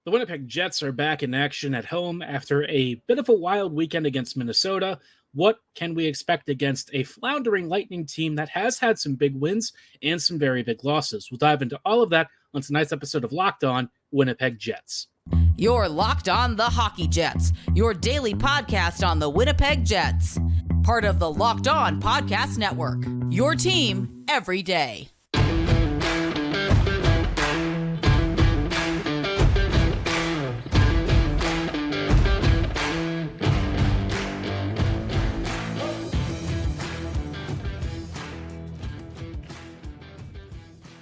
The Winnipeg Jets are back in action at home after a bit of a wild weekend against Minnesota. What can we expect against a floundering Lightning team that has had some big wins and some very big losses? We'll dive into all of that on tonight's episode of Locked On Winnipeg Jets. You're Locked On the Hockey Jets, your daily podcast on the Winnipeg Jets. Part of the Locked On Podcast Network, your team every day.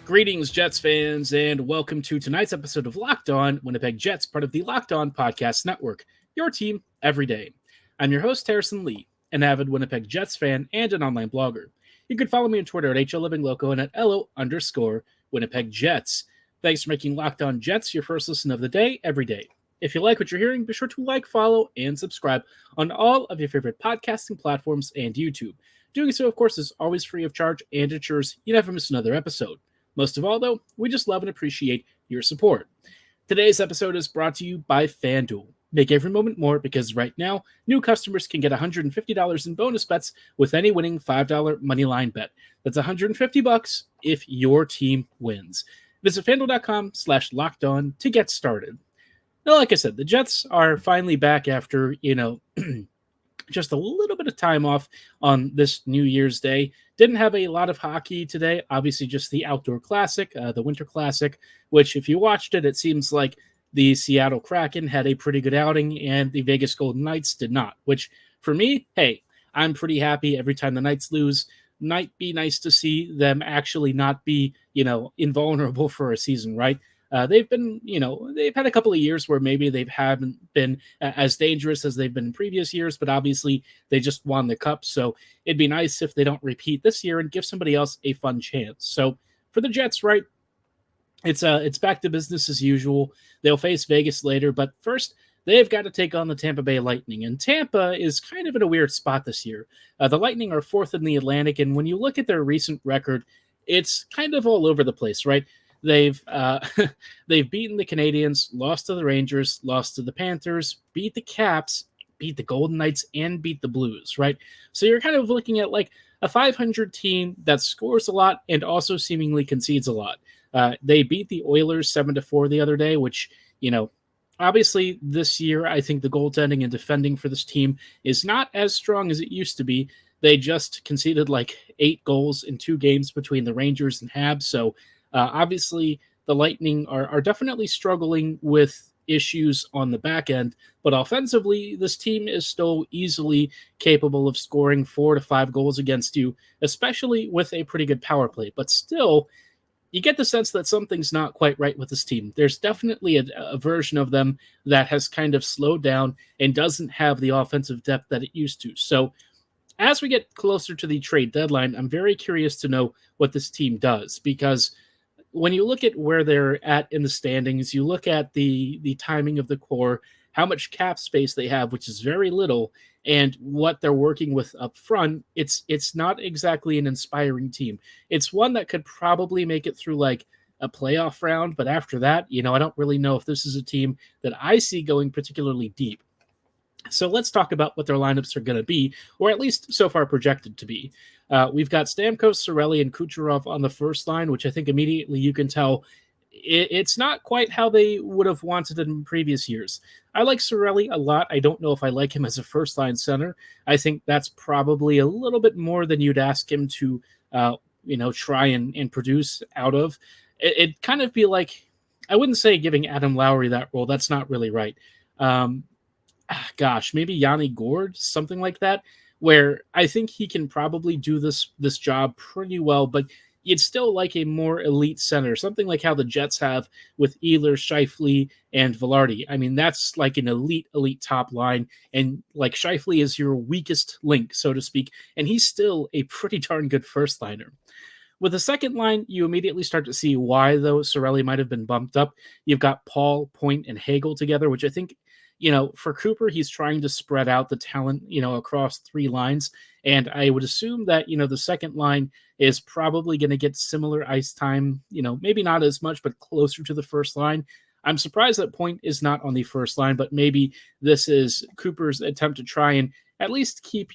Greetings, Jets fans, and welcome to tonight's episode of Locked On Winnipeg Jets, part of the Locked On Podcast Network, your team every day. I'm your host, Harrison Lee, an avid Winnipeg Jets fan and an online blogger. You can follow me on Twitter at HLLivingLoco and at LO_Winnipeg Jets. Thanks for making Locked On Jets your first listen of the day every day. If you like what you're hearing, be sure to like, follow, and subscribe on all of your favorite podcasting platforms and YouTube. Doing so, of course, is always free of charge and ensures you never miss another episode. Most of all, though, we just love and appreciate your support. Today's episode is brought to you by FanDuel. Make every moment more because right now, new customers can get $150 in bonus bets with any winning $5 moneyline bet. That's $150 if your team wins. Visit FanDuel.com/lockedon to get started. Now, like I said, the Jets are finally back after, just a little bit of time off on this New Year's Day. Didn't have a lot of hockey today. Obviously, just the outdoor classic, the winter classic, which if you watched it, it seems like the Seattle Kraken had a pretty good outing and the Vegas Golden Knights did not, which for me, hey, I'm pretty happy every time the Knights lose. Might be nice to see them actually not be, invulnerable for a season, right? They've been, they've had a couple of years where maybe they haven't been as dangerous as they've been in previous years, but obviously they just won the cup. So it'd be nice if they don't repeat this year and give somebody else a fun chance. So for the Jets, right, it's back to business as usual. They'll face Vegas later, but first they've got to take on the Tampa Bay Lightning. And Tampa is kind of in a weird spot this year. The Lightning are fourth in the Atlantic, and when you look at their recent record, it's kind of all over the place, right? They've beaten the Canadiens, lost to the Rangers, lost to the Panthers, beat the Caps, beat the Golden Knights, and beat the Blues, right? So you're kind of looking at like a 500 team that scores a lot and also seemingly concedes a lot. They beat the Oilers 7-4 the other day, which, obviously this year I think the goaltending and defending for this team is not as strong as it used to be. They just conceded like 8 goals in 2 games between the Rangers and Habs, so obviously, the Lightning are definitely struggling with issues on the back end, but offensively, this team is still easily capable of scoring 4 to 5 goals against you, especially with a pretty good power play. But still, you get the sense that something's not quite right with this team. There's definitely a version of them that has kind of slowed down and doesn't have the offensive depth that it used to. So, as we get closer to the trade deadline, I'm very curious to know what this team does, because when you look at where they're at in the standings, you look at the timing of the core, how much cap space they have, which is very little, and what they're working with up front, it's not exactly an inspiring team. It's one that could probably make it through like a playoff round, but after that, I don't really know if this is a team that I see going particularly deep. So let's talk about what their lineups are going to be, or at least so far projected to be. We've got Stamkos, Cirelli, and Kucherov on the first line, which I think immediately you can tell it's not quite how they would have wanted it in previous years. I like Cirelli a lot. I don't know if I like him as a first-line center. I think that's probably a little bit more than you'd ask him to, try and produce out of. It'd kind of be like, I wouldn't say giving Adam Lowry that role. That's not really right. Maybe Yanni Gourde, something like that, where I think he can probably do this job pretty well, but you'd still like a more elite center, something like how the Jets have with Ehlers, Scheifele, and Velarde. I mean, that's like an elite top line, and like Scheifele is your weakest link, so to speak, and he's still a pretty darn good first liner. With the second line, you immediately start to see why, though, Cirelli might have been bumped up. You've got Paul, Point, and Hagel together, which I think, for Cooper, he's trying to spread out the talent, across 3 lines. And I would assume that, the second line is probably going to get similar ice time, maybe not as much, but closer to the first line. I'm surprised that Point is not on the first line, but maybe this is Cooper's attempt to try and at least keep,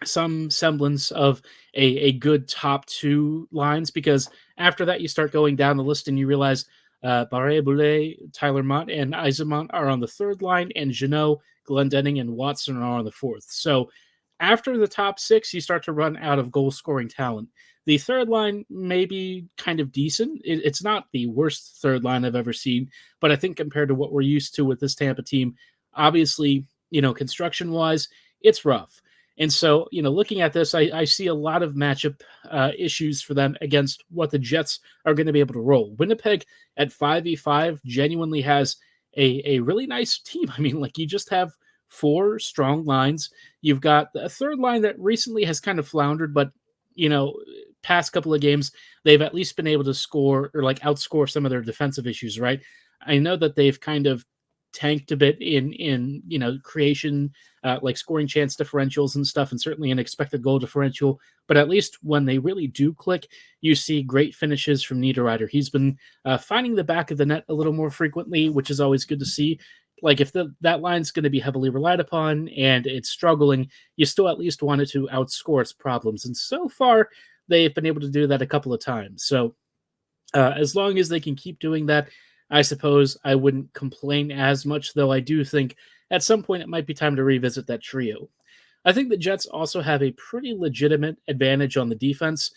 some semblance of a good top two lines, because after that you start going down the list and you realize Barré-Boulet, Tyler Mott, and Yzerman are on the third line, and Jeannot, Glendening, and Watson are on the fourth. So after the top six, you start to run out of goal-scoring talent. The third line may be kind of decent. It's not the worst third line I've ever seen, but I think compared to what we're used to with this Tampa team, obviously, construction-wise, it's rough. And so, looking at this, I see a lot of matchup issues for them against what the Jets are going to be able to roll. Winnipeg at 5v5 genuinely has a really nice team. I mean, you just have four strong lines. You've got a third line that recently has kind of floundered, but, past couple of games, they've at least been able to score or outscore some of their defensive issues, right? I know that they've kind of tanked a bit in creation, scoring chance differentials and stuff, and certainly an expected goal differential. But at least when they really do click, you see great finishes from Niederreiter. He's been finding the back of the net a little more frequently, which is always good to see. If that line's going to be heavily relied upon and it's struggling, you still at least want it to outscore its problems. And so far, they've been able to do that a couple of times. So as long as they can keep doing that, I suppose I wouldn't complain as much, though I do think at some point it might be time to revisit that trio. I think the Jets also have a pretty legitimate advantage on the defense.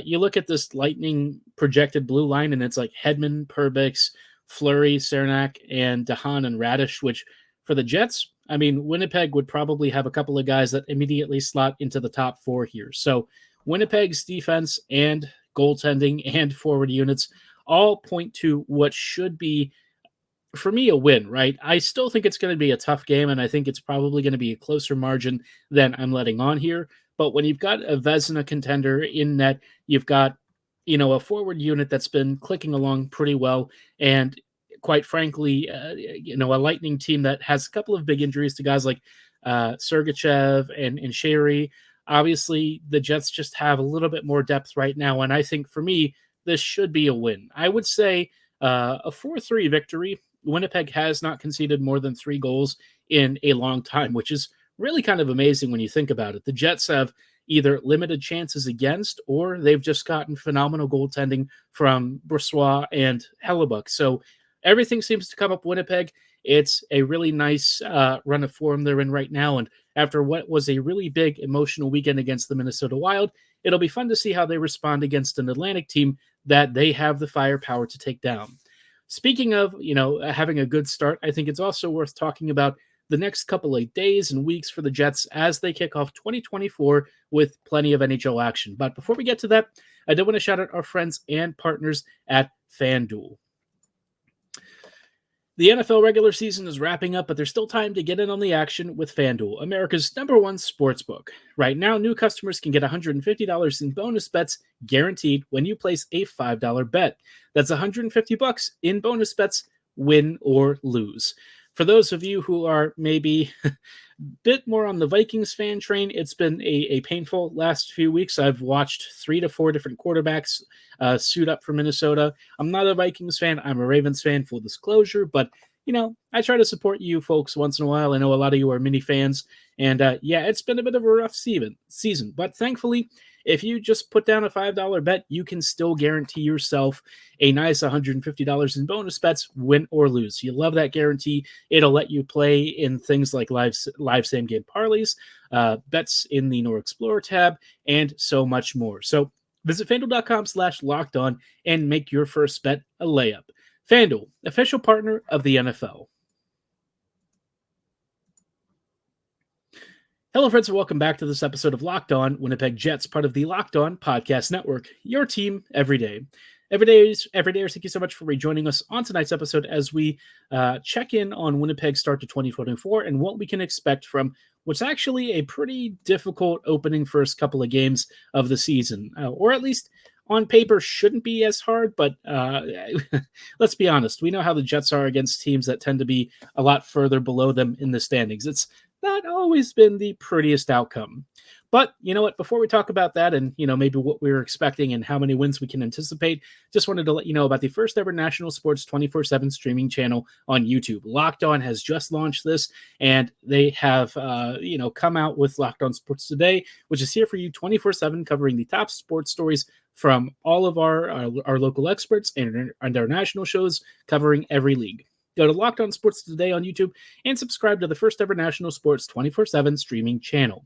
You look at this Lightning projected blue line, and it's Hedman, Perbix, Fleury, Cernak, and DeHaan and Radish, which for the Jets, I mean, Winnipeg would probably have a couple of guys that immediately slot into the top four here. So Winnipeg's defense and goaltending and forward units all point to what should be, for me, a win, right? I still think it's going to be a tough game, and I think it's probably going to be a closer margin than I'm letting on here. But when you've got a Vezina contender in net, you've got, a forward unit that's been clicking along pretty well, and quite frankly, a Lightning team that has a couple of big injuries to guys like Sergachev and Sherry. Obviously, the Jets just have a little bit more depth right now, and I think for me, this should be a win. I would say a 4-3 victory. Winnipeg has not conceded more than 3 goals in a long time, which is really kind of amazing when you think about it. The Jets have either limited chances against, or they've just gotten phenomenal goaltending from Brossoit and Hellebuck. So everything seems to come up Winnipeg. It's a really nice run of form they're in right now. And after what was a really big emotional weekend against the Minnesota Wild, it'll be fun to see how they respond against an Atlantic team that they have the firepower to take down. Speaking of, having a good start, I think it's also worth talking about the next couple of days and weeks for the Jets as they kick off 2024 with plenty of NHL action. But before we get to that, I do want to shout out our friends and partners at FanDuel. The NFL regular season is wrapping up, but there's still time to get in on the action with FanDuel, America's #1 sportsbook. Right now, new customers can get $150 in bonus bets guaranteed when you place a $5 bet. That's $150 in bonus bets, win or lose. For those of you who are maybe a bit more on the Vikings fan train, it's been a painful last few weeks. I've watched 3 to 4 different quarterbacks suit up for Minnesota. I'm not a Vikings fan. I'm a Ravens fan, full disclosure. But, I try to support you folks once in a while. I know a lot of you are mini fans. And, it's been a bit of a rough season. But thankfully, if you just put down a $5 bet, you can still guarantee yourself a nice $150 in bonus bets, win or lose. You love that guarantee. It'll let you play in things like live same-game parlays, bets in the No Explorer tab, and so much more. So visit FanDuel.com/lockedon and make your first bet a layup. FanDuel, official partner of the NFL. Hello, friends, and welcome back to this episode of Locked On Winnipeg Jets, part of the Locked On Podcast Network, your team every day. Everydayers, thank you so much for rejoining us on tonight's episode as we check in on Winnipeg's start to 2024 and what we can expect from what's actually a pretty difficult opening first couple of games of the season, or at least on paper shouldn't be as hard, but let's be honest. We know how the Jets are against teams that tend to be a lot further below them in the standings. It's not always been the prettiest outcome. But you know what? Before we talk about that and, maybe what we were expecting and how many wins we can anticipate, just wanted to let you know about the first ever national sports 24/7 streaming channel on YouTube. Locked On has just launched this, and they have, come out with Locked On Sports Today, which is here for you 24/7, covering the top sports stories from all of our local experts and our national shows covering every league. Go to Locked On Sports Today on YouTube and subscribe to the first ever national sports 24/7 streaming channel.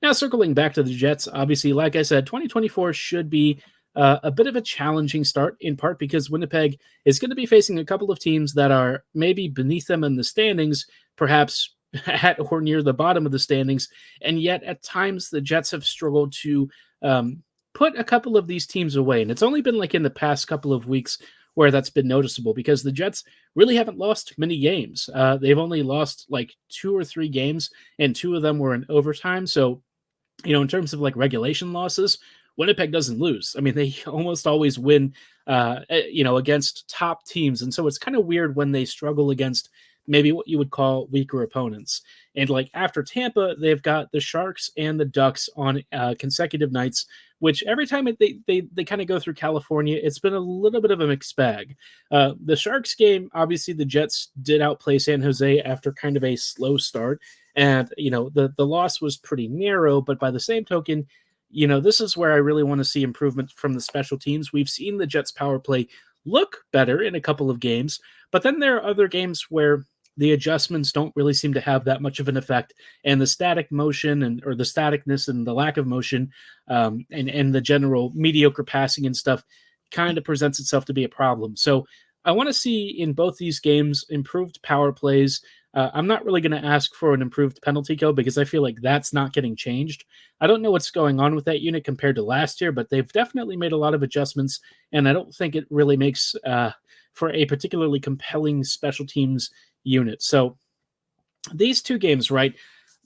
Now, circling back to the Jets, obviously, like I said, 2024 should be a bit of a challenging start, in part because Winnipeg is going to be facing a couple of teams that are maybe beneath them in the standings, perhaps at or near the bottom of the standings, and yet at times the Jets have struggled to put a couple of these teams away, and it's only been like in the past couple of weeks where that's been noticeable because the Jets really haven't lost many games. They've only lost like 2 or 3 games, and 2 of them were in overtime. So, in terms of like regulation losses, Winnipeg doesn't lose. I mean, they almost always win, against top teams. And so it's kind of weird when they struggle against maybe what you would call weaker opponents. And like after Tampa, they've got the Sharks and the Ducks on consecutive nights, which every time they kind of go through California, it's been a little bit of a mixed bag. The Sharks game, obviously the Jets did outplay San Jose after kind of a slow start. And, the loss was pretty narrow, but by the same token, this is where I really want to see improvement from the special teams. We've seen the Jets power play look better in a couple of games, but then there are other games where the adjustments don't really seem to have that much of an effect, and the static motion or the staticness and the lack of motion and the general mediocre passing and stuff kind of presents itself to be a problem. So I want to see in both these games improved power plays. I'm not really going to ask for an improved penalty kill because I feel like that's not getting changed. I don't know what's going on with that unit compared to last year, but they've definitely made a lot of adjustments, and I don't think it really makes for a particularly compelling special teams unit. So these 2 games, right,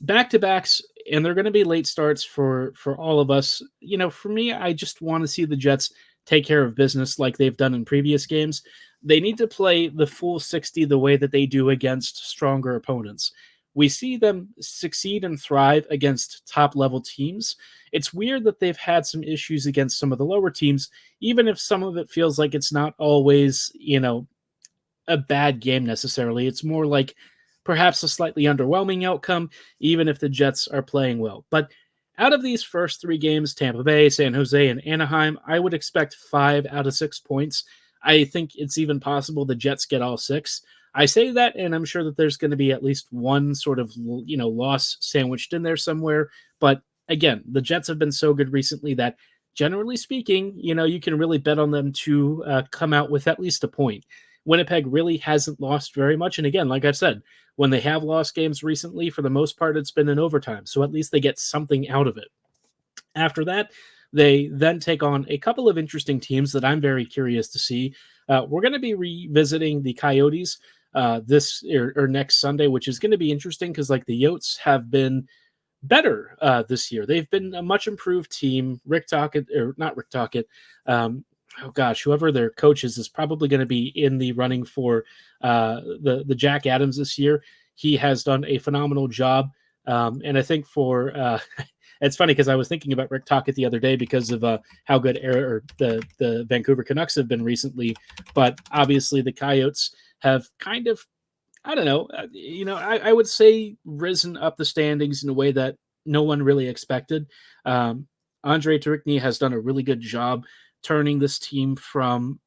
back-to-backs, and they're going to be late starts for all of us. For me, I just want to see the Jets take care of business like they've done in previous games. They need to play the full 60 the way that they do against stronger opponents. We see them succeed and thrive against top-level teams. It's weird that they've had some issues against some of the lower teams, even if some of it feels like it's not always, a bad game necessarily. It's more like perhaps a slightly underwhelming outcome, even if the Jets are playing well. But out of these first 3 games, Tampa Bay, San Jose, and Anaheim, I would expect 5 out of 6 points. I think it's even possible the Jets get all 6. I say that, and I'm sure that there's going to be at least one sort of, loss sandwiched in there somewhere. But again, the Jets have been so good recently that generally speaking, you can really bet on them to come out with at least a point. Winnipeg really hasn't lost very much. And again, like I said, when they have lost games recently, for the most part, it's been in overtime. So at least they get something out of it. After that, they then take on a couple of interesting teams that I'm very curious to see. We're going to be revisiting the Coyotes this or next Sunday, which is going to be interesting because like the Yotes have been better this year. They've been a much improved team. Rick Tocchet, or not Rick Tocchet, whoever their coach is probably going to be in the running for the Jack Adams this year. He has done a phenomenal job. And I think it's funny because I was thinking about Rick Tocchet the other day because of how good the Vancouver Canucks have been recently. But obviously the Coyotes have kind of, I don't know, I would say risen up the standings in a way that no one really expected. Andre Tourigny has done a really good job turning this team from,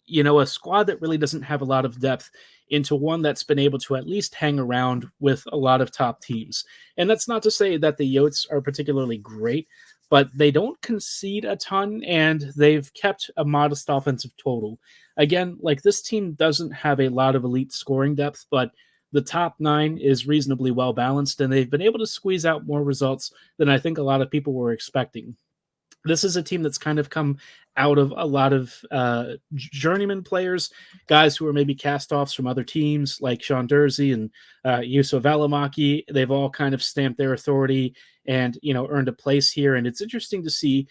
a squad that really doesn't have a lot of depth into one that's been able to at least hang around with a lot of top teams. And that's not to say that the Yotes are particularly great, but they don't concede a ton, and they've kept a modest offensive total. Again, like this team doesn't have a lot of elite scoring depth, but the top 9 is reasonably well balanced, and they've been able to squeeze out more results than I think a lot of people were expecting. This is a team that's kind of come out of a lot of journeyman players, guys who are maybe cast-offs from other teams like Sean Dursey and Juuso Välimäki. They've all kind of stamped their authority and, earned a place here. And it's interesting to see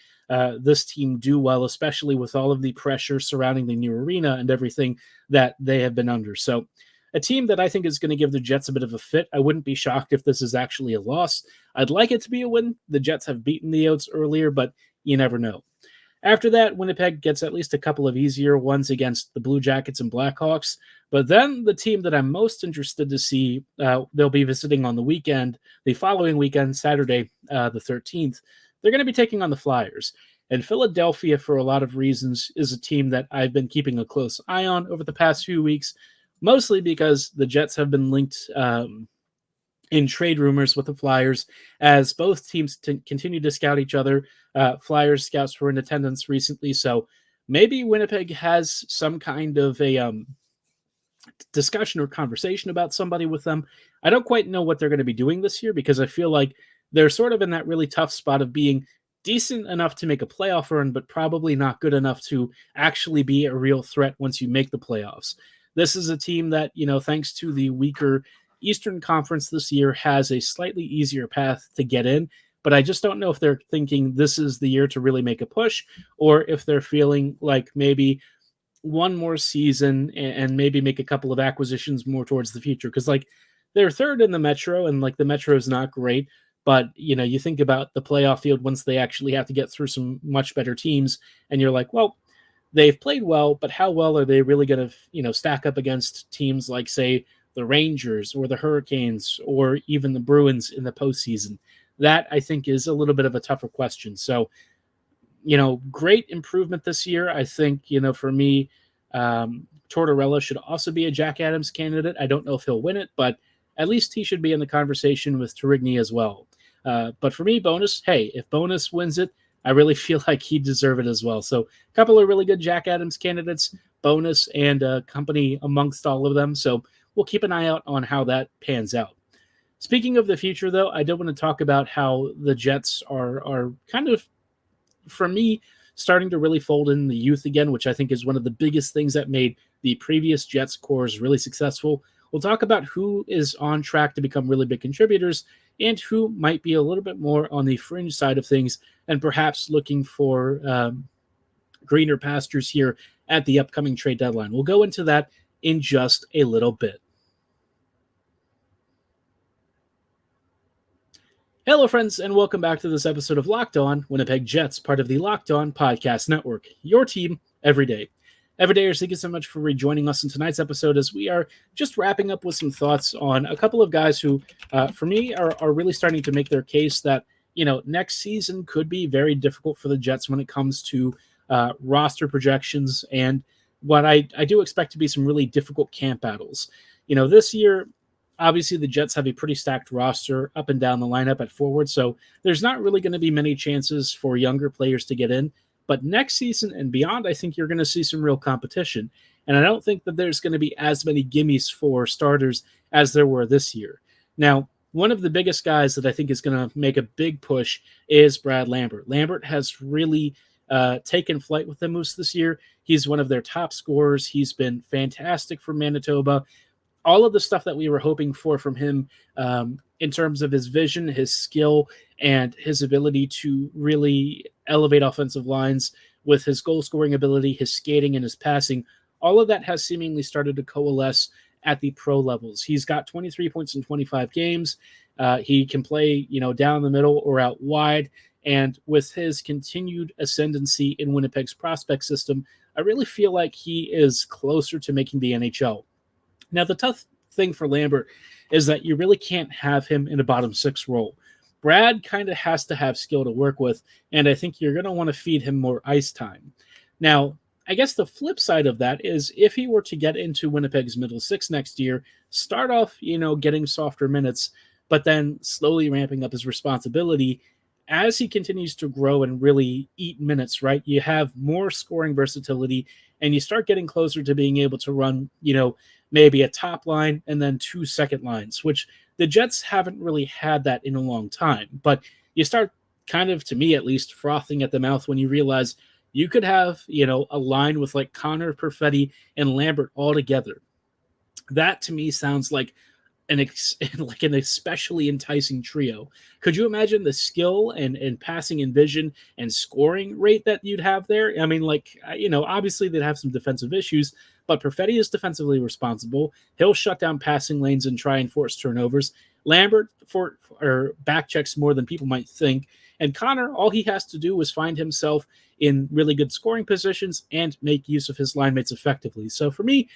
this team do well, especially with all of the pressure surrounding the new arena and everything that they have been under. So a team that I think is going to give the Jets a bit of a fit. I wouldn't be shocked if this is actually a loss. I'd like it to be a win. The Jets have beaten the Oats earlier, but you never know. After that, Winnipeg gets at least a couple of easier ones against the Blue Jackets and Blackhawks. But then the team that I'm most interested to see, they'll be visiting on the weekend, the following weekend, Saturday, the 13th. They're going to be taking on the Flyers. And Philadelphia, for a lot of reasons, is a team that I've been keeping a close eye on over the past few weeks, mostly because the Jets have been linked in trade rumors with the Flyers as both teams continue to scout each other. Flyers scouts were in attendance recently, so maybe Winnipeg has some kind of a discussion or conversation about somebody with them. I don't quite know what they're going to be doing this year because I feel like they're sort of in that really tough spot of being decent enough to make a playoff run, but probably not good enough to actually be a real threat once you make the playoffs. This is a team that, thanks to the weaker Eastern Conference this year, has a slightly easier path to get in, but I just don't know if they're thinking this is the year to really make a push, or if they're feeling like maybe one more season and maybe make a couple of acquisitions more towards the future. Because they're third in the Metro, and the Metro is not great, but you think about the playoff field once they actually have to get through some much better teams, and you're like, well, they've played well, but how well are they really going to stack up against teams like, say, the Rangers or the Hurricanes or even the Bruins in the postseason? That, I think, is a little bit of a tougher question. So, great improvement this year. I think, for me, Tortorella should also be a Jack Adams candidate. I don't know if he'll win it, but at least he should be in the conversation with Tourigny as well. But for me, Bonus, hey, if Bonus wins it, I really feel like he'd deserve it as well. So a couple of really good Jack Adams candidates, Bonus and company amongst all of them. So we'll keep an eye out on how that pans out. Speaking of the future, though, I do want to talk about how the Jets are kind of, for me, starting to really fold in the youth again, which I think is one of the biggest things that made the previous Jets cores really successful. We'll talk about who is on track to become really big contributors and who might be a little bit more on the fringe side of things and perhaps looking for greener pastures here at the upcoming trade deadline. We'll go into that in just a little bit. Hello, friends, and welcome back to this episode of Locked On Winnipeg Jets, part of the Locked On Podcast Network, your team every day. Everydayers, thank you so much for rejoining us in tonight's episode as we are just wrapping up with some thoughts on a couple of guys who, for me, are really starting to make their case that, next season could be very difficult for the Jets when it comes to roster projections and what I do expect to be some really difficult camp battles. This year, obviously, the Jets have a pretty stacked roster up and down the lineup at forward, so there's not really going to be many chances for younger players to get in. But next season and beyond, I think you're going to see some real competition. And I don't think that there's going to be as many gimmies for starters as there were this year. Now, one of the biggest guys that I think is going to make a big push is Brad Lambert. Lambert has really taken flight with the Moose this year. He's one of their top scorers. He's been fantastic for Manitoba. All of the stuff that we were hoping for from him in terms of his vision, his skill, and his ability to really elevate offensive lines with his goal-scoring ability, his skating, and his passing, all of that has seemingly started to coalesce at the pro levels. He's got 23 points in 25 games. He can play, down the middle or out wide. And with his continued ascendancy in Winnipeg's prospect system, I really feel like he is closer to making the NHL. Now, the tough thing for Lambert is that you really can't have him in a bottom six role. Brad kind of has to have skill to work with, and I think you're going to want to feed him more ice time. Now, I guess the flip side of that is if he were to get into Winnipeg's middle six next year, start off, getting softer minutes, but then slowly ramping up his responsibility as he continues to grow and really eat minutes, right? You have more scoring versatility, and you start getting closer to being able to run, maybe a top line and then 2 second lines, which the Jets haven't really had that in a long time. But you start kind of, to me at least, frothing at the mouth when you realize you could have, a line with like Connor, Perfetti, and Lambert all together. That to me sounds like an especially enticing trio. Could you imagine the skill and passing and vision and scoring rate that you'd have there? I mean, obviously they'd have some defensive issues, but Perfetti is defensively responsible. He'll shut down passing lanes and try and force turnovers. Lambert back checks more than people might think. And Connor, all he has to do is find himself in really good scoring positions and make use of his line mates effectively. So for me,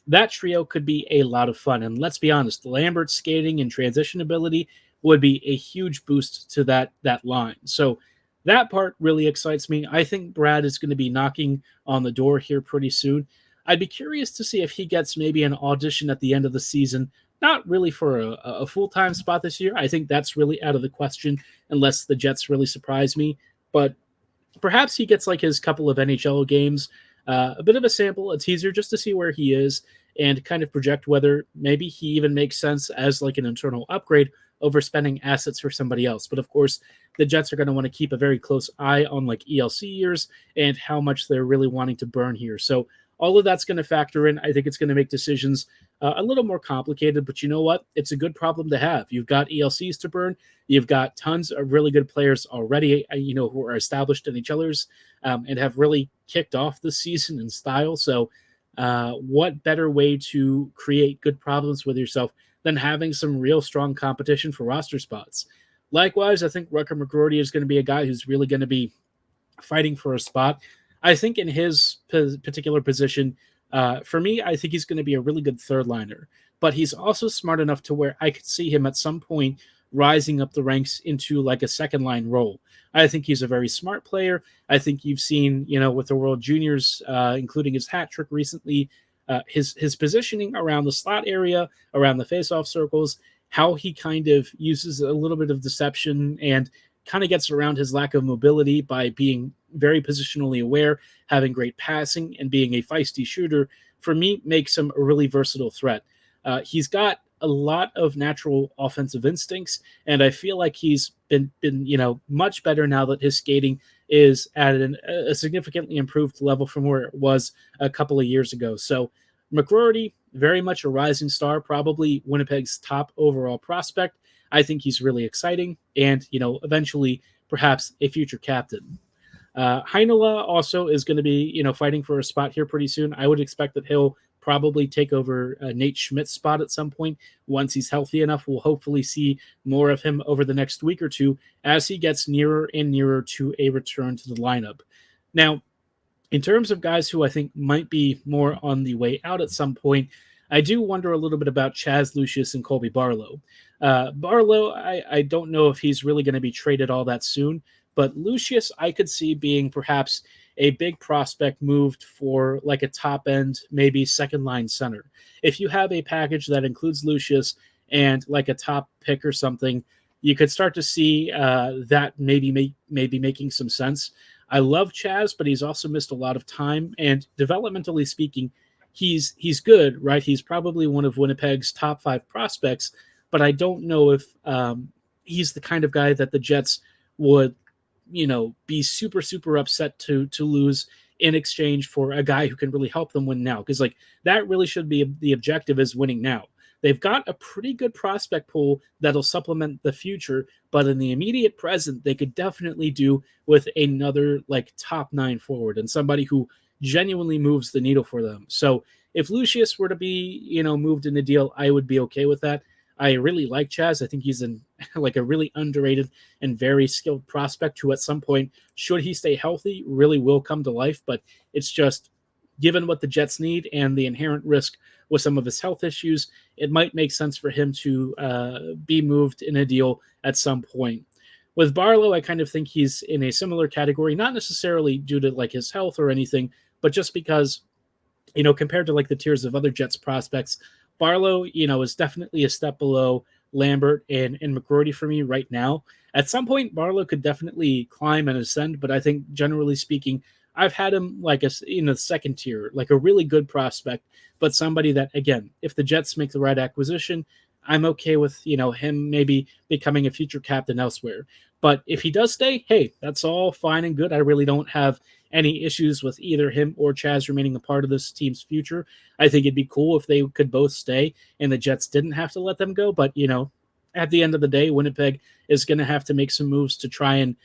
that trio could be a lot of fun. And let's be honest, Lambert's skating and transition ability would be a huge boost to that line. So that part really excites me. I think Brad is going to be knocking on the door here pretty soon. I'd be curious to see if he gets maybe an audition at the end of the season, not really for a full-time spot this year. I think that's really out of the question unless the Jets really surprise me. But perhaps he gets like his couple of NHL games, a bit of a sample, a teaser just to see where he is and kind of project whether maybe he even makes sense as like an internal upgrade over spending assets for somebody else. But of course, the Jets are going to want to keep a very close eye on like ELC years and how much they're really wanting to burn here. So all of that's going to factor in. I think it's going to make decisions a little more complicated, but you know what? It's a good problem to have. You've got ELCs to burn. You've got tons of really good players already, who are established in each other's and have really kicked off this season in style. So what better way to create good problems with yourself than having some real strong competition for roster spots? Likewise, I think Rutger McGroarty is going to be a guy who's really going to be fighting for a spot. I think in his particular position, for me, I think he's going to be a really good third liner, but he's also smart enough to where I could see him at some point rising up the ranks into like a second line role. I think he's a very smart player. I think you've seen, with the World Juniors, including his hat trick recently, his positioning around the slot area, around the faceoff circles, how he kind of uses a little bit of deception and kind of gets around his lack of mobility by being very positionally aware, having great passing, and being a feisty shooter, for me, makes him a really versatile threat. He's got a lot of natural offensive instincts, and I feel like he's been much better now that his skating is at a significantly improved level from where it was a couple of years ago. So McGroarty, very much a rising star, probably Winnipeg's top overall prospect. I think he's really exciting and, eventually perhaps a future captain. Heinola also is going to be, fighting for a spot here pretty soon. I would expect that he'll probably take over Nate Schmidt's spot at some point. Once he's healthy enough, we'll hopefully see more of him over the next week or two as he gets nearer and nearer to a return to the lineup. Now, in terms of guys who I think might be more on the way out at some point, I do wonder a little bit about Chaz Lucius and Colby Barlow. Barlow, I don't know if he's really going to be traded all that soon, but Lucius I could see being perhaps a big prospect moved for like a top end, maybe second line center. If you have a package that includes Lucius and like a top pick or something, you could start to see that maybe making some sense. I love Chaz, but he's also missed a lot of time, and developmentally speaking, he's good, right? He's probably one of Winnipeg's top 5 prospects, but I don't know if he's the kind of guy that the Jets would, be super, super upset to lose in exchange for a guy who can really help them win now. Because that really should be the objective, is winning now. They've got a pretty good prospect pool that'll supplement the future, but in the immediate present, they could definitely do with another top 9 forward and somebody who genuinely moves the needle for them. So if Lucius were to be, moved in a deal, I would be okay with that. I really like Chaz. I think he's a really underrated and very skilled prospect who at some point, should he stay healthy, really will come to life. But it's just, given what the Jets need and the inherent risk with some of his health issues, it might make sense for him to be moved in a deal at some point. With Barlow, I kind of think he's in a similar category, not necessarily due to his health or anything, but just because, compared to the tiers of other Jets prospects, Barlow, is definitely a step below Lambert and McGroarty for me right now. At some point, Barlow could definitely climb and ascend, but I think generally speaking, I've had him in the second tier, a really good prospect, but somebody that, again, if the Jets make the right acquisition, I'm okay with, him maybe becoming a future captain elsewhere. But if he does stay, hey, that's all fine and good. I really don't have any issues with either him or Chaz remaining a part of this team's future. I think it'd be cool if they could both stay and the Jets didn't have to let them go. But, at the end of the day, Winnipeg is going to have to make some moves to try and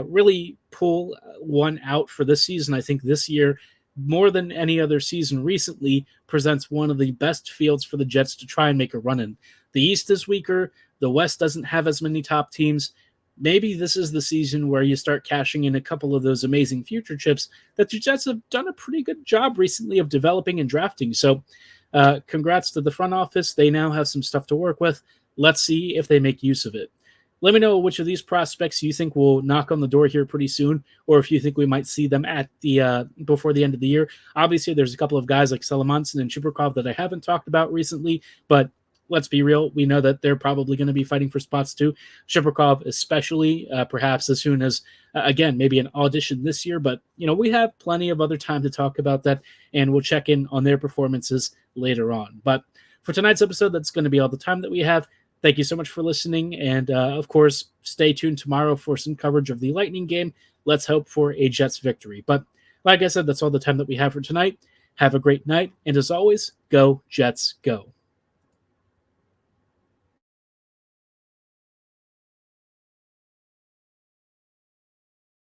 really pull one out for this season. I think this year more than any other season recently, presents one of the best fields for the Jets to try and make a run in. The East is weaker. The West doesn't have as many top teams. Maybe this is the season where you start cashing in a couple of those amazing future chips that the Jets have done a pretty good job recently of developing and drafting. So congrats to the front office. They now have some stuff to work with. Let's see if they make use of it. Let me know which of these prospects you think will knock on the door here pretty soon, or if you think we might see them at the before the end of the year. Obviously, there's a couple of guys like Salamanson and Chibrikov that I haven't talked about recently, but let's be real. We know that they're probably going to be fighting for spots too. Chibrikov especially, perhaps as soon as, again, maybe an audition this year. But, we have plenty of other time to talk about that, and we'll check in on their performances later on. But for tonight's episode, that's going to be all the time that we have. Thank you so much for listening. And, of course, stay tuned tomorrow for some coverage of the Lightning game. Let's hope for a Jets victory. But like I said, that's all the time that we have for tonight. Have a great night. And as always, go Jets, go.